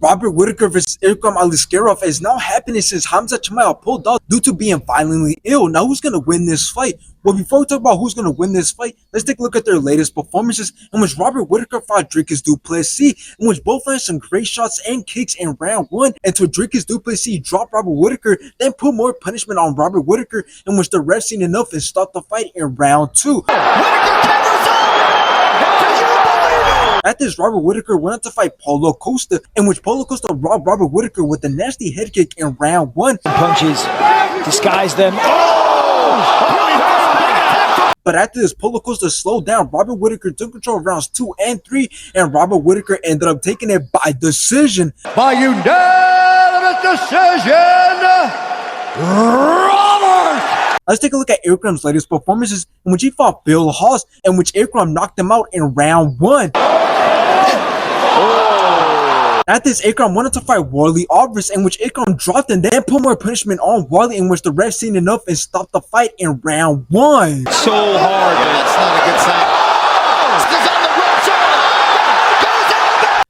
Robert Whittaker vs. Ikram Aliskerov is now happening since Hamza Chimaev pulled out due to being violently ill. Now, who's going to win this fight? Well, before we talk about who's going to win this fight, let's take a look at their latest performances, in which Robert Whittaker fought Dricus du Plessis, in which both had some great shots and kicks in round 1, until Dricus du Plessis dropped Robert Whittaker, then put more punishment on Robert Whittaker, in which the ref seen enough and stopped the fight in round 2. After this, Robert Whittaker went on to fight Paulo Costa, in which Paulo Costa robbed Robert Whittaker with a nasty head kick in round 1. Punches disguise them. But after this, Paulo Costa slowed down. Robert Whittaker took control of rounds 2 and 3, and Robert Whittaker ended up taking it by decision. By unanimous decision, Robert! Let's take a look at Ikram's latest performances, in which he fought Bill Haas, in which Ikram knocked him out in round 1. After this, Ikram wanted to fight Warley Alvarez, in which Ikram dropped and then put more punishment on Warley, in which the ref seen enough and stopped the fight in round 1. So hard, man. That's not a good sign.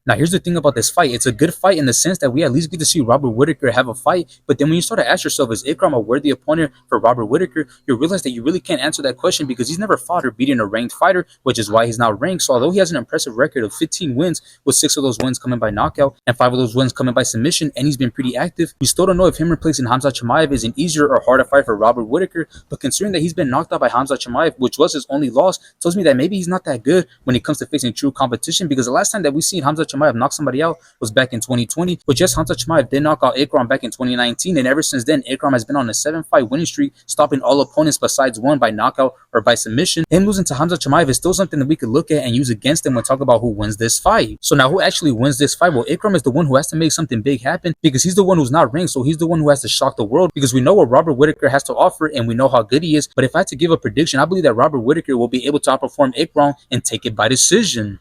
Now, here's the thing about this fight. It's a good fight in the sense that we at least get to see Robert Whittaker have a fight. But then when you start to ask yourself, is Ikram a worthy opponent for Robert Whittaker? You realize that you really can't answer that question because he's never fought or beaten a ranked fighter, which is why he's not ranked. So although he has an impressive record of 15 wins, with 6 of those wins coming by knockout and 5 of those wins coming by submission, and he's been pretty active, we still don't know if him replacing Hamza Chimaev is an easier or harder fight for Robert Whittaker. But considering that he's been knocked out by Hamza Chimaev, which was his only loss, tells me that maybe he's not that good when it comes to facing true competition, because the last time that we seen Hamza Chimaev knock somebody out was back in 2020. But yes, Hamza Chimaev did knock out Ikram back in 2019, and ever since then, Ikram has been on a 7-fight winning streak, stopping all opponents besides one by knockout or by submission. Him losing to Hamza Chimaev is still something that we could look at and use against him when talk about who wins this fight. So now, who actually wins this fight? Well, Ikram is the one who has to make something big happen, because he's the one who's not ranked, so he's the one who has to shock the world, because we know what Robert Whittaker has to offer and we know how good he is. But if I had to give a prediction, I believe that Robert Whittaker will be able to outperform Ikram and take it by decision.